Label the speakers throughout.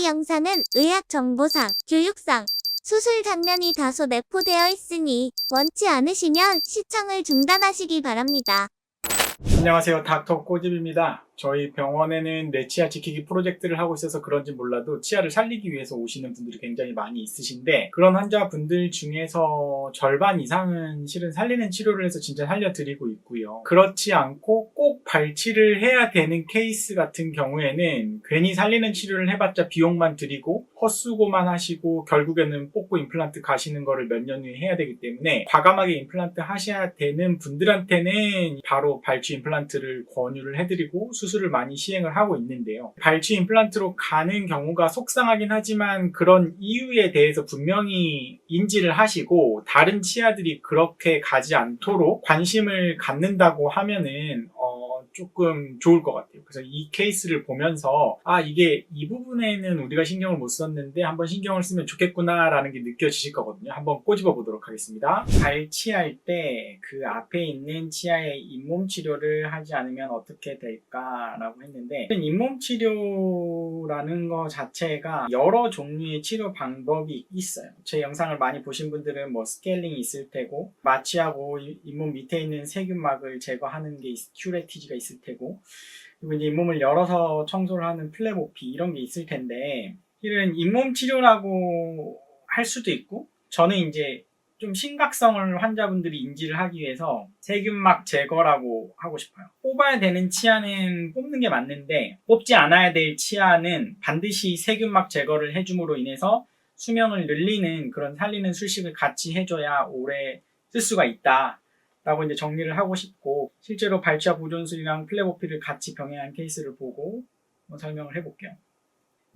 Speaker 1: 이 영상은 의학 정보상, 교육상, 수술 장면이 다소 내포되어 있으니 원치 않으시면 시청을 중단하시기 바랍니다.
Speaker 2: 안녕하세요. 닥터 꼬집입니다. 저희 병원에는 내 치아 지키기 프로젝트를 하고 있어서 그런지 몰라도 치아를 살리기 위해서 오시는 분들이 굉장히 많이 있으신데, 그런 환자분들 중에서 절반 이상은 실은 살리는 치료를 해서 진짜 살려드리고 있고요. 그렇지 않고 꼭 발치를 해야 되는 케이스 같은 경우에는 괜히 살리는 치료를 해봤자 비용만 들이고 헛수고만 하시고 결국에는 뽑고 임플란트 가시는 거를 몇 년 후에 해야 되기 때문에 과감하게 임플란트 하셔야 되는 분들한테는 바로 발치 임플란트를 권유를 해드리고 수술을 많이 시행을 하고 있는데요. 발치 임플란트로 가는 경우가 속상하긴 하지만 그런 이유에 대해서 분명히 인지를 하시고 다른 치아들이 그렇게 가지 않도록 관심을 갖는다고 하면은 조금 좋을 것 같아요. 그래서 이 케이스를 보면서 이게 이 부분에는 우리가 신경을 못 썼는데 한번 신경을 쓰면 좋겠구나 라는 게 느껴지실 거거든요. 한번 꼬집어 보도록 하겠습니다. 발치할 때 그 앞에 있는 치아의 잇몸 치료를 하지 않으면 어떻게 될까라고 했는데, 잇몸 치료라는 거 자체가 여러 종류의 치료 방법이 있어요. 제 영상을 많이 보신 분들은 뭐 스케일링이 있을 테고, 마취하고 잇몸 밑에 있는 세균막을 제거하는 게 큐레티지가 있을 테고, 그리고 이제 잇몸을 열어서 청소를 하는 플레보피 이런 게 있을 텐데, 실은 잇몸 치료라고 할 수도 있고, 저는 이제 좀 심각성을 환자분들이 인지를 하기 위해서 세균막 제거라고 하고 싶어요. 뽑아야 되는 치아는 뽑는 게 맞는데, 뽑지 않아야 될 치아는 반드시 세균막 제거를 해줌으로 인해서 수명을 늘리는 그런 살리는 술식을 같이 해줘야 오래 쓸 수가 있다 라고 이제 정리를 하고 싶고, 실제로 발치와 보존술이랑 플레보피를 같이 병행한 케이스를 보고 설명을 해볼게요.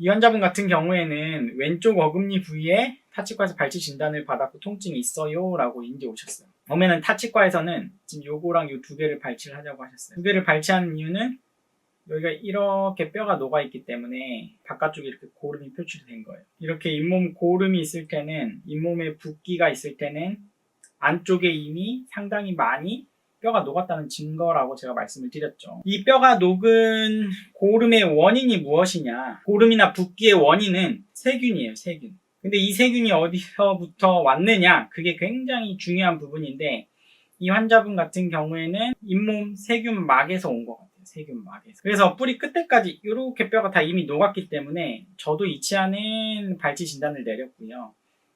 Speaker 2: 이 환자분 같은 경우에는 왼쪽 어금니 부위에 타치과에서 발치 진단을 받았고 통증이 있어요 라고 인제 오셨어요. 처음에는 타치과에서는 지금 요거랑 요 두 개를 발치를 하자고 하셨어요. 두 개를 발치하는 이유는 여기가 이렇게 뼈가 녹아있기 때문에 바깥쪽에 이렇게 고름이 표출된 거예요. 이렇게 잇몸 고름이 있을 때는, 잇몸에 붓기가 있을 때는 안쪽에 이미 상당히 많이 뼈가 녹았다는 증거라고 제가 말씀을 드렸죠. 이 뼈가 녹은 고름의 원인이 무엇이냐? 고름이나 붓기의 원인은 세균이에요, 세균. 근데 이 세균이 어디서부터 왔느냐? 그게 굉장히 중요한 부분인데, 이 환자분 같은 경우에는 잇몸 세균막에서 온 것 같아요. 세균막에서. 그래서 뿌리 끝에까지 이렇게 뼈가 다 이미 녹았기 때문에 저도 이 치아는 발치 진단을 내렸고요.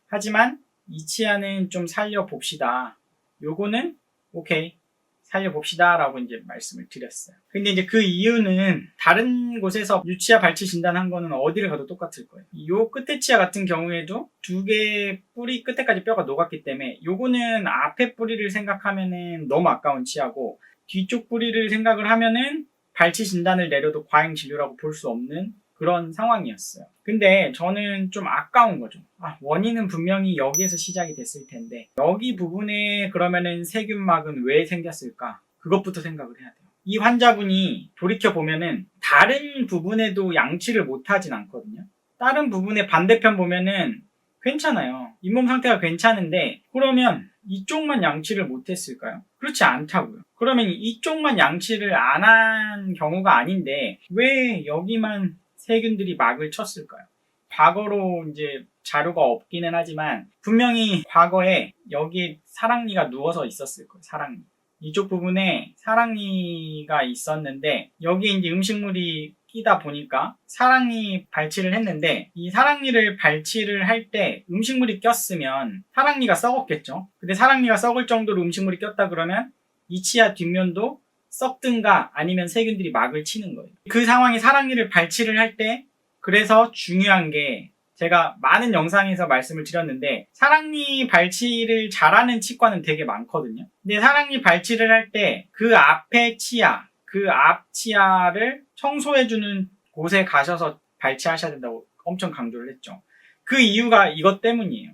Speaker 2: 하지만 이 치아는 좀 살려봅시다. 요거는 오케이, 살려봅시다 라고 이제 말씀을 드렸어요. 근데 이제 그 이유는 다른 곳에서 유치아 발치 진단한 거는 어디를 가도 똑같을 거예요. 요 끝에 치아 같은 경우에도 두 개 뿌리 끝에까지 뼈가 녹았기 때문에 요거는 앞에 뿌리를 생각하면은 너무 아까운 치아고, 뒤쪽 뿌리를 생각을 하면은 발치 진단을 내려도 과잉 진료라고 볼 수 없는 그런 상황이었어요. 근데 저는 좀 아까운 거죠. 원인은 분명히 여기에서 시작이 됐을 텐데 여기 부분에 그러면은 세균막은 왜 생겼을까? 그것부터 생각을 해야 돼요. 이 환자분이 돌이켜보면은 다른 부분에도 양치를 못하진 않거든요. 다른 부분의 반대편 보면은 괜찮아요. 잇몸 상태가 괜찮은데 그러면 이쪽만 양치를 못했을까요? 그렇지 않다고요. 그러면 이쪽만 양치를 안 한 경우가 아닌데 왜 여기만 세균들이 막을 쳤을까요? 과거로 이제 자료가 없기는 하지만 분명히 과거에 여기에 사랑니가 누워서 있었을 거예요. 사랑니. 이쪽 부분에 사랑니가 있었는데 여기에 이제 음식물이 끼다 보니까 사랑니 발치를 했는데, 이 사랑니를 발치를 할 때 음식물이 꼈으면 사랑니가 썩었겠죠. 근데 사랑니가 썩을 정도로 음식물이 꼈다 그러면 이 치아 뒷면도 썩든가 아니면 세균들이 막을 치는 거예요. 그 상황에 사랑니를 발치를 할 때, 그래서 중요한 게 제가 많은 영상에서 말씀을 드렸는데 사랑니 발치를 잘하는 치과는 되게 많거든요. 근데 사랑니 발치를 할 때 그 앞에 치아, 그 앞 치아를 청소해주는 곳에 가셔서 발치하셔야 된다고 엄청 강조를 했죠. 그 이유가 이것 때문이에요.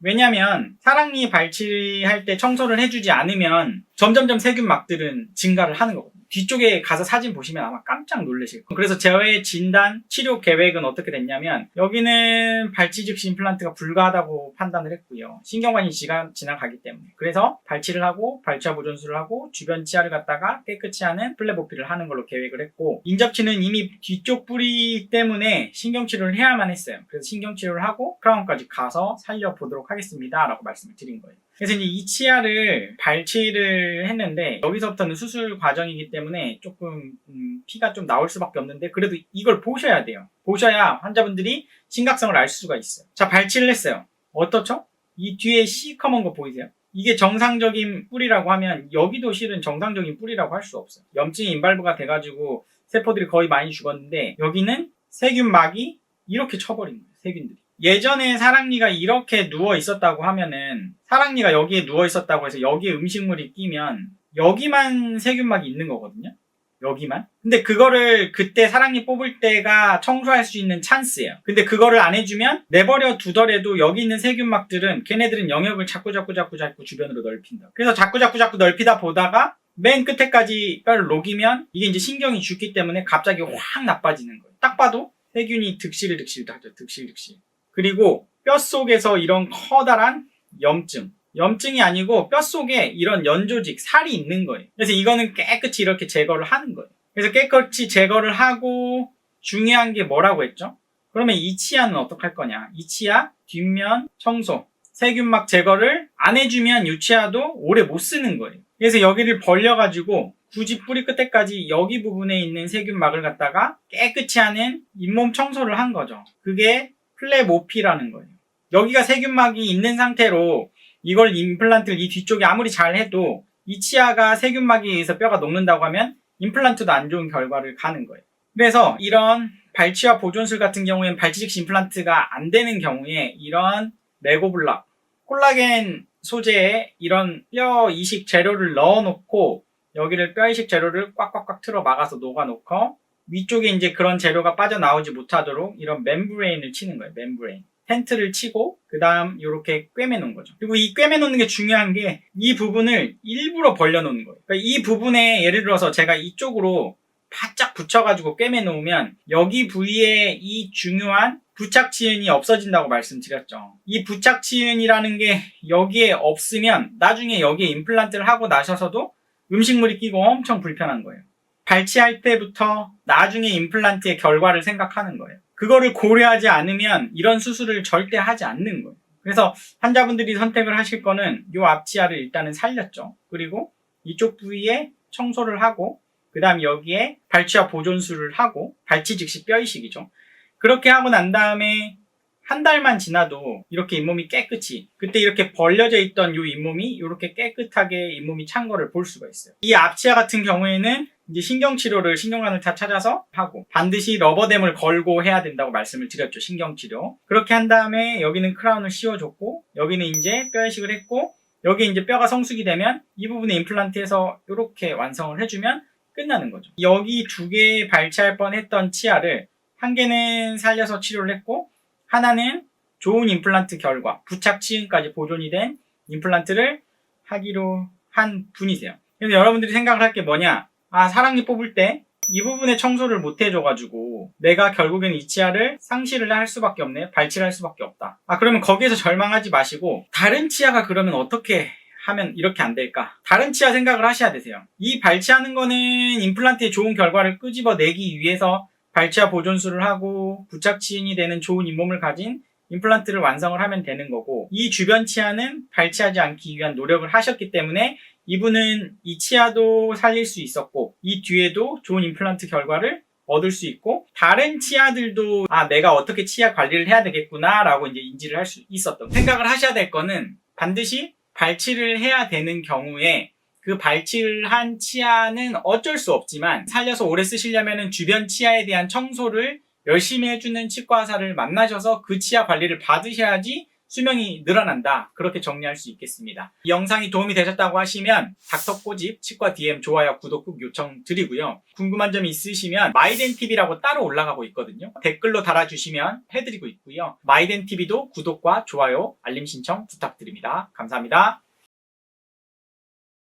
Speaker 2: 왜냐면 사랑니 발치할 때 청소를 해주지 않으면 점점점 세균막들은 증가를 하는 거거든요. 뒤쪽에 가서 사진 보시면 아마 깜짝 놀라실 거예요. 그래서 저의 진단 치료 계획은 어떻게 됐냐면 여기는 발치 즉시 임플란트가 불가하다고 판단을 했고요. 신경관이 지나가기 때문에. 그래서 발치를 하고 발치와 보존술을 하고 주변 치아를 갖다가 깨끗이 하는 플레보피를 하는 걸로 계획을 했고, 인접치는 이미 뒤쪽 뿌리 때문에 신경치료를 해야만 했어요. 그래서 신경치료를 하고 크라운까지 가서 살려보도록 하겠습니다 라고 말씀을 드린 거예요. 그래서 이제 이 치아를 발치를 했는데 여기서부터는 수술 과정이기 때문에 조금 피가 좀 나올 수밖에 없는데, 그래도 이걸 보셔야 돼요. 보셔야 환자분들이 심각성을 알 수가 있어요. 자, 발치를 했어요. 어떻죠? 이 뒤에 시커먼 거 보이세요? 이게 정상적인 뿌리라고 하면 여기도 실은 정상적인 뿌리라고 할 수 없어요. 염증이 인발부가 돼가지고 세포들이 거의 많이 죽었는데 여기는 세균막이 이렇게 쳐버린 거예요. 세균들이. 예전에 사랑니가 이렇게 누워 있었다고 하면은, 사랑니가 여기에 누워 있었다고 해서 여기에 음식물이 끼면 여기만 세균막이 있는 거거든요. 여기만. 근데 그거를 그때 사랑니 뽑을 때가 청소할 수 있는 찬스예요. 근데 그거를 안 해주면 내버려 두더라도 여기 있는 세균막들은 걔네들은 영역을 자꾸 주변으로 넓힌다. 그래서 자꾸 넓히다 보다가 맨 끝에까지 뼈를 녹이면 이게 이제 신경이 죽기 때문에 갑자기 확 나빠지는 거예요. 딱 봐도 세균이 득실을 하죠. 득실. 그리고 뼛속에서 이런 커다란 염증이 아니고 뼛속에 이런 연조직, 살이 있는 거예요. 그래서 이거는 깨끗이 이렇게 제거를 하는 거예요. 그래서 깨끗이 제거를 하고, 중요한 게 뭐라고 했죠? 그러면 이 치아는 어떻게 할 거냐? 이 치아 뒷면 청소, 세균막 제거를 안 해주면 이 치아도 오래 못 쓰는 거예요. 그래서 여기를 벌려가지고 굳이 뿌리 끝에까지 여기 부분에 있는 세균막을 갖다가 깨끗이 하는 잇몸 청소를 한 거죠. 그게 플레모피라는 거예요. 여기가 세균막이 있는 상태로 이걸 임플란트를 이 뒤쪽에 아무리 잘 해도 이 치아가 세균막에 의해서 뼈가 녹는다고 하면 임플란트도 안 좋은 결과를 가는 거예요. 그래서 이런 발치와 보존술 같은 경우에는 발치 즉시 임플란트가 안 되는 경우에 이런 레고블락, 콜라겐 소재에 이런 뼈 이식 재료를 넣어놓고 여기를 뼈 이식 재료를 꽉꽉꽉 틀어 막아서 녹아놓고 위쪽에 이제 그런 재료가 빠져나오지 못하도록 이런 멤브레인을 치는 거예요. 멤브레인. 텐트를 치고 그 다음 이렇게 꿰매놓은 거죠. 그리고 이 꿰매놓는 게 중요한 게 이 부분을 일부러 벌려놓는 거예요. 그러니까 이 부분에 예를 들어서 제가 이쪽으로 바짝 붙여가지고 꿰매놓으면 여기 부위에 이 중요한 부착치은이 없어진다고 말씀드렸죠. 이 부착치은이라는 게 여기에 없으면 나중에 여기에 임플란트를 하고 나셔서도 음식물이 끼고 엄청 불편한 거예요. 발치할 때부터 나중에 임플란트의 결과를 생각하는 거예요. 그거를 고려하지 않으면 이런 수술을 절대 하지 않는 거예요. 그래서 환자분들이 선택을 하실 거는 이 앞치아를 일단은 살렸죠. 그리고 이쪽 부위에 청소를 하고 그 다음 여기에 발치와 보존술을 하고, 발치 즉시 뼈 이식이죠. 그렇게 하고 난 다음에 한 달만 지나도 이렇게 잇몸이 깨끗이, 그때 이렇게 벌려져 있던 이 잇몸이 이렇게 깨끗하게 잇몸이 찬 거를 볼 수가 있어요. 이 앞치아 같은 경우에는 이제 신경치료를 신경관을다 찾아서 하고 반드시 러버댐을 걸고 해야 된다고 말씀을 드렸죠. 신경치료. 그렇게 한 다음에 여기는 크라운을 씌워줬고 여기는 이제 뼈 이식을 했고 여기 이제 뼈가 성숙이 되면 이 부분에 임플란트해서 이렇게 완성을 해주면 끝나는 거죠. 여기 두 개 발치할 뻔했던 치아를 한 개는 살려서 치료를 했고 하나는 좋은 임플란트 결과, 부착 치은까지 보존이 된 임플란트를 하기로 한 분이세요. 그래서 여러분들이 생각을 할 게 뭐냐? 아, 사랑니 뽑을 때 이 부분에 청소를 못 해줘가지고 내가 결국엔 이 치아를 상실을 할 수밖에 없네, 발치를 할 수밖에 없다. 아, 그러면 거기에서 절망하지 마시고 다른 치아가 그러면 어떻게 하면 이렇게 안 될까? 다른 치아 생각을 하셔야 되세요. 이 발치하는 거는 임플란트의 좋은 결과를 끄집어내기 위해서 발치와 보존술을 하고 부착치인이 되는 좋은 잇몸을 가진 임플란트를 완성을 하면 되는 거고, 이 주변 치아는 발치하지 않기 위한 노력을 하셨기 때문에 이분은 이 치아도 살릴 수 있었고 이 뒤에도 좋은 임플란트 결과를 얻을 수 있고, 다른 치아들도 아, 내가 어떻게 치아 관리를 해야 되겠구나 라고 이제 인지를 할 수 있었던, 생각을 하셔야 될 거는 반드시 발치를 해야 되는 경우에 그 발치를 한 치아는 어쩔 수 없지만 살려서 오래 쓰시려면 주변 치아에 대한 청소를 열심히 해주는 치과의사를 만나셔서 그 치아 관리를 받으셔야지 수명이 늘어난다. 그렇게 정리할 수 있겠습니다. 이 영상이 도움이 되셨다고 하시면 닥터꼬집 치과 DM 좋아요, 구독 꼭 요청드리고요. 궁금한 점이 있으시면 마이덴TV라고 따로 올라가고 있거든요. 댓글로 달아주시면 해드리고 있고요. 마이덴TV도 구독과 좋아요, 알림 신청 부탁드립니다. 감사합니다.